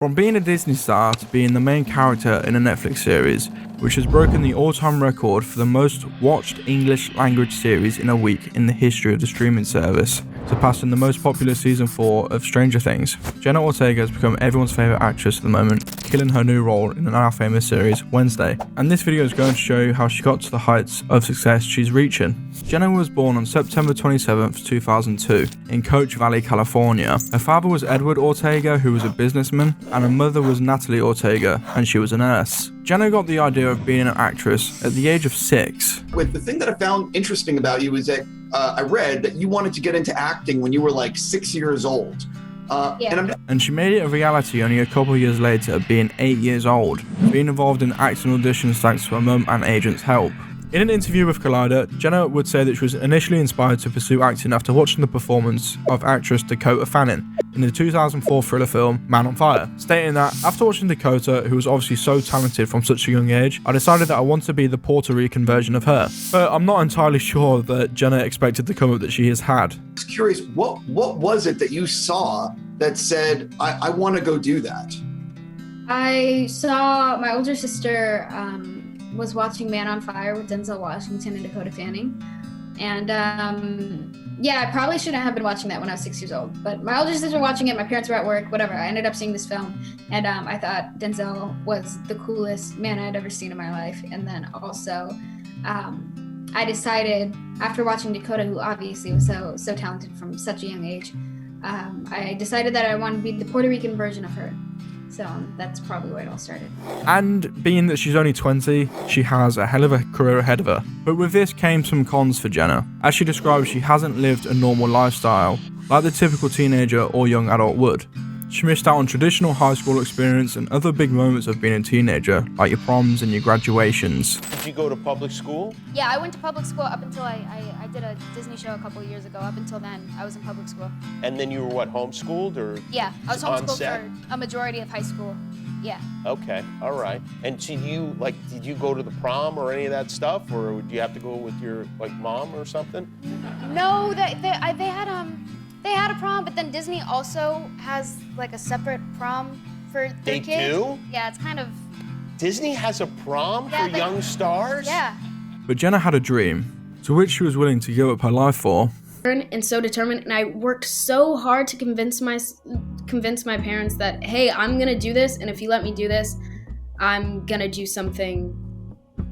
From being a Disney star to being the main character in a Netflix series, which has broken the all-time record for the most watched English language series in a week in the history of the streaming service, surpassing the most popular season 4 of Stranger Things. Jenna Ortega has become everyone's favourite actress at the moment, killing her new role in the now famous series Wednesday. And this video is going to show you how she got to the heights of success she's reaching. Jenna was born on September 27th, 2002 in Coach Valley, California. Her father was Edward Ortega, who was a businessman, and her mother was Natalie Ortega, and she was a nurse. Jenna got the idea of being an actress at the age of 6. With the thing that I found interesting about you is that I read that you wanted to get into acting when you were like 6 years old. And she made it a reality only a couple of years later, being 8 years old, being involved in acting auditions thanks to her mum and agent's help. In an interview with Collider, Jenna would say that she was initially inspired to pursue acting after watching the performance of actress Dakota Fanning in the 2004 thriller film Man on Fire, stating that after watching Dakota, who was obviously so talented from such a young age, I decided that I want to be the Puerto Rican version of her. But I'm not entirely sure that Jenna expected the come up that she has had. I was curious, what was it that you saw that said, I want to go do that? I saw my older sister was watching Man on Fire with Denzel Washington and Dakota Fanning. And yeah, I probably shouldn't have been watching that when I was 6 years old, but my older sister was watching it, my parents were at work, whatever. I ended up seeing this film, and I thought Denzel was the coolest man I'd ever seen in my life. And then also, I decided after watching Dakota, who obviously was so talented from such a young age, I decided that I wanted to be the Puerto Rican version of her. So that's probably where it all started. And being that she's only 20, she has a hell of a career ahead of her. But with this came some cons for Jenna. As she describes, she hasn't lived a normal lifestyle like the typical teenager or young adult would. She missed out on traditional high school experience and other big moments of being a teenager, like your proms and your graduations. Did you go to public school? Yeah, I went to public school up until I did a Disney show a couple of years ago. Up until then, I was in public school. And then you were what, homeschooled or? Yeah, I was on homeschooled set? for a majority of high school. Yeah. Okay, all right. And did you go to the prom or any of that stuff, or would you have to go with your mom or something? No, they had a prom, but then Disney also has a separate prom for their kids. They do? Yeah, it's kind of. Disney has a prom for young stars? Yeah. But Jenna had a dream, to which she was willing to give up her life for. And so determined, and I worked so hard to convince my parents that, hey, I'm gonna do this, and if you let me do this, I'm gonna do something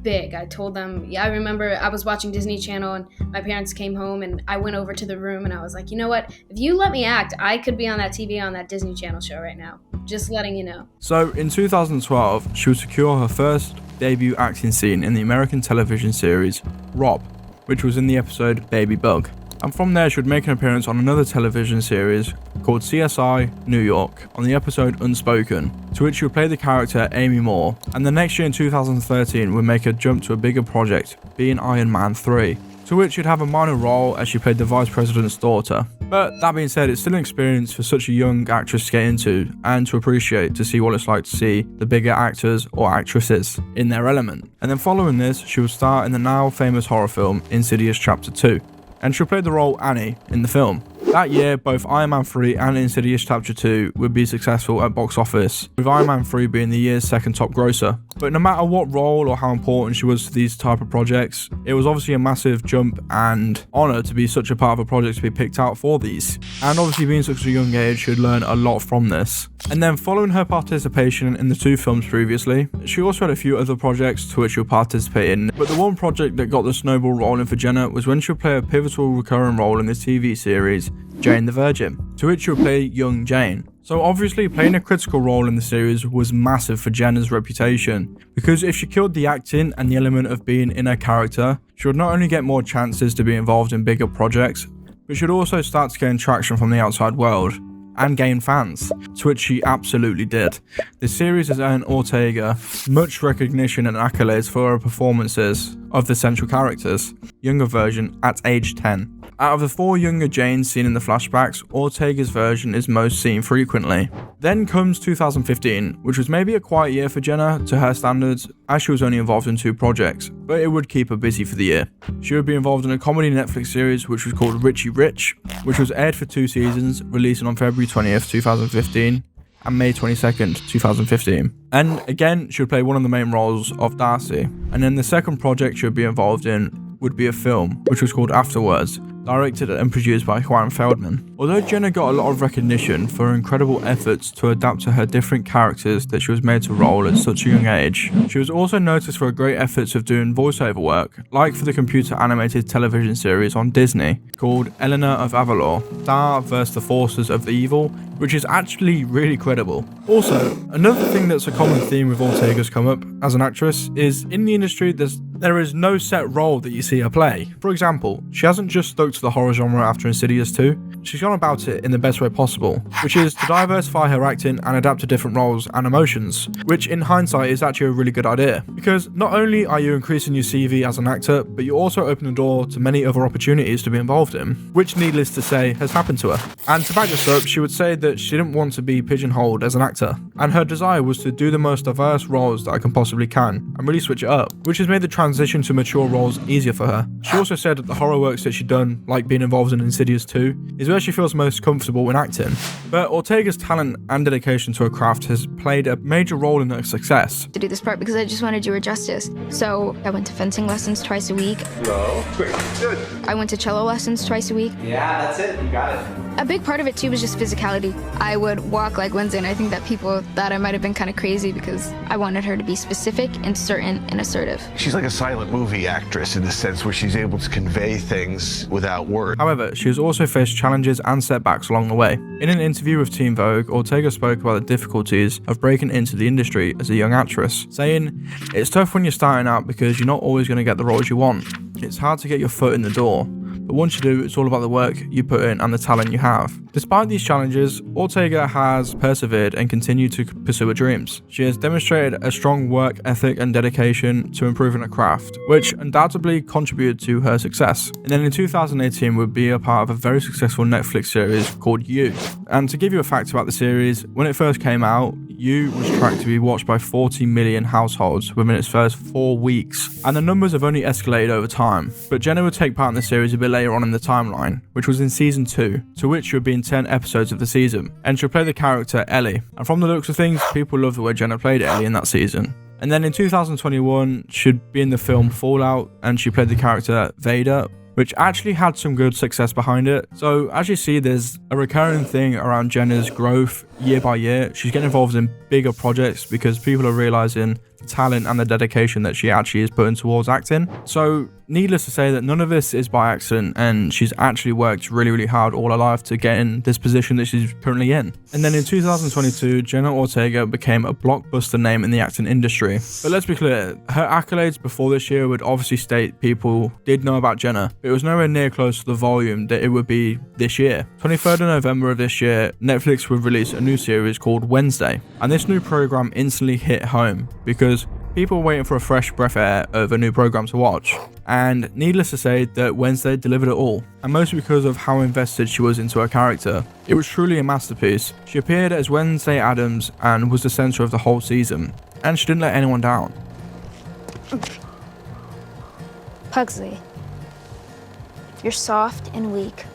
big. I told them, I remember I was watching Disney Channel and my parents came home and I went over to the room and I was like, you know what, if you let me act, I could be on that TV on that Disney Channel show right now. Just letting you know. So in 2012, she would secure her first debut acting scene in the American television series Rob, which was in the episode Baby Bug. And from there, she would make an appearance on another television series called CSI New York on the episode Unspoken, to which she would play the character Amy Moore. And the next year in 2013 would make a jump to a bigger project, being Iron Man 3, to which she'd have a minor role as she played the vice president's daughter. But that being said, it's still an experience for such a young actress to get into and to appreciate, to see what it's like to see the bigger actors or actresses in their element. And then following this, she would star in the now famous horror film Insidious Chapter 2. And she played the role Annie in the film. That year, both Iron Man 3 and Insidious Chapter 2 would be successful at box office, with Iron Man 3 being the year's second top grosser. But no matter what role or how important she was to these type of projects, it was obviously a massive jump and honour to be such a part of a project to be picked out for these. And obviously being such a young age, she'd learn a lot from this. And then following her participation in the 2 films previously, she also had a few other projects to which she would participate in. But the one project that got the snowball rolling for Jenna was when she would play a pivotal recurring role in the TV series Jane the Virgin, to which she would play young Jane. So obviously playing a critical role in the series was massive for Jenna's reputation, because if she killed the acting and the element of being in her character, she would not only get more chances to be involved in bigger projects, but she'd also start to gain traction from the outside world and gain fans, to which she absolutely did. The series has earned Ortega much recognition and accolades for her performances of the central characters, younger version at age 10. Out of the 4 younger Janes seen in the flashbacks, Ortega's version is most seen frequently. Then comes 2015, which was maybe a quiet year for Jenna to her standards, as she was only involved in 2 projects, but it would keep her busy for the year. She would be involved in a comedy Netflix series which was called Richie Rich, which was aired for 2 seasons, releasing on February 20th, 2015, and May 22nd, 2015. And again, she would play one of the main roles of Darcy. And then the second project she would be involved in would be a film, which was called Afterwards, directed and produced by Juan Feldman. Although Jenna got a lot of recognition for her incredible efforts to adapt to her different characters that she was made to role at such a young age, she was also noticed for her great efforts of doing voiceover work, like for the computer animated television series on Disney called Eleanor of Avalor, Star vs. the Forces of the Evil, which is actually really credible. Also, another thing that's a common theme with Ortega's come up as an actress is in the industry there is no set role that you see her play. For example, she hasn't just stuck to the horror genre after Insidious 2, she's gone about it in the best way possible, which is to diversify her acting and adapt to different roles and emotions, which in hindsight is actually a really good idea, because not only are you increasing your CV as an actor, but you also open the door to many other opportunities to be involved in, which needless to say has happened to her. And to back this up, she would say that she didn't want to be pigeonholed as an actor, and her desire was to do the most diverse roles that I can possibly can, and really switch it up, which has made the transition to mature roles easier for her. She also said that the horror works that she'd done, like being involved in Insidious 2, is where she feels most comfortable when acting. But Ortega's talent and dedication to her craft has played a major role in her success. To do this part because I just want to do her justice. So I went to fencing lessons twice a week. No. Quick. Good. I went to cello lessons twice a week. Yeah, that's it. You got it. A big part of it too was just physicality. I would walk like Wednesday, and I think that people thought I might have been kind of crazy because I wanted her to be specific and certain and assertive. She's like a silent movie actress in the sense where she's able to convey things without words. However, she has also faced challenges and setbacks along the way. In an interview with Teen Vogue, Ortega spoke about the difficulties of breaking into the industry as a young actress, saying, "It's tough when you're starting out because you're not always going to get the roles you want. It's hard to get your foot in the door. But once you do, it's all about the work you put in and the talent you have." Despite these challenges, Ortega has persevered and continued to pursue her dreams. She has demonstrated a strong work ethic and dedication to improving her craft, which undoubtedly contributed to her success. And then in 2018 would be a part of a very successful Netflix series called You. And to give you a fact about the series, when it first came out, You was tracked to be watched by 40 million households within its first 4 weeks, and the numbers have only escalated over time. But Jenna would take part in the series a bit later on in the timeline, which was in season 2, to which she would be in 10 episodes of the season, and she'll play the character Ellie. And from the looks of things, people love the way Jenna played Ellie in that season. And then in 2021, she'd be in the film Fallout, and she played the character Vader, which actually had some good success behind it. So as you see, there's a recurring thing around Jenna's growth year by year. She's getting involved in bigger projects because people are realizing the talent and the dedication that she actually is putting towards acting. So needless to say that none of this is by accident, and she's actually worked really, really hard all her life to get in this position that she's currently in. And then in 2022, Jenna Ortega became a blockbuster name in the acting industry. But let's be clear, her accolades before this year would obviously state people did know about Jenna, but it was nowhere near close to the volume that it would be this year. 23rd of November of this year, Netflix would release a new series called Wednesday, and this new program instantly hit home because people were waiting for a fresh breath of air of a new program to watch. And needless to say that Wednesday delivered it all, and mostly because of how invested she was into her character. It was truly a masterpiece. She appeared as Wednesday Addams and was the center of the whole season, and she didn't let anyone down. Pugsley, you're soft and weak.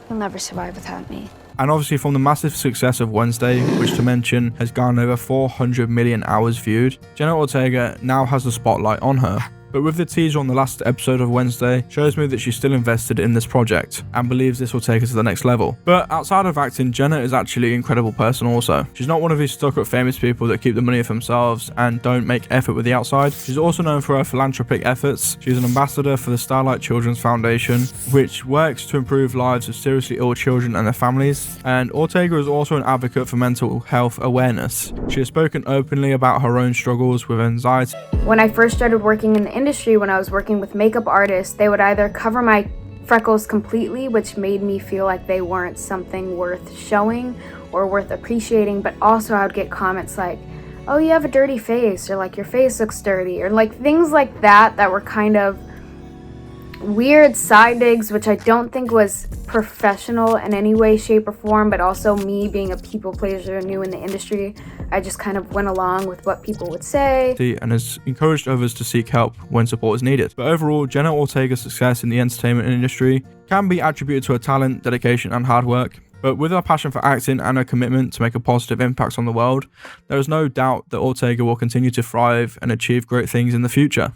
You'll never survive without me. And obviously from the massive success of Wednesday, which to mention has garnered over 400 million hours viewed, Jenna Ortega now has the spotlight on her. But with the teaser on the last episode of Wednesday, shows me that she's still invested in this project and believes this will take her to the next level. But outside of acting, Jenna is actually an incredible person also. She's not one of these stuck-up famous people that keep the money for themselves and don't make effort with the outside. She's also known for her philanthropic efforts. She's an ambassador for the Starlight Children's Foundation, which works to improve lives of seriously ill children and their families. And Ortega is also an advocate for mental health awareness. She has spoken openly about her own struggles with anxiety. When I first started working in the industry, when I was working with makeup artists, they would either cover my freckles completely, which made me feel like they weren't something worth showing or worth appreciating, but also I would get comments like, "Oh, you have a dirty face," or like, "Your face looks dirty," or like things like that that were kind of weird side digs, which I don't think was professional in any way, shape, or form, but also me being a people pleaser new in the industry, I just kind of went along with what people would say. And has encouraged others to seek help when support is needed. But overall, Jenna Ortega's success in the entertainment industry can be attributed to her talent, dedication, and hard work. But with her passion for acting and her commitment to make a positive impact on the world, there is no doubt that Ortega will continue to thrive and achieve great things in the future.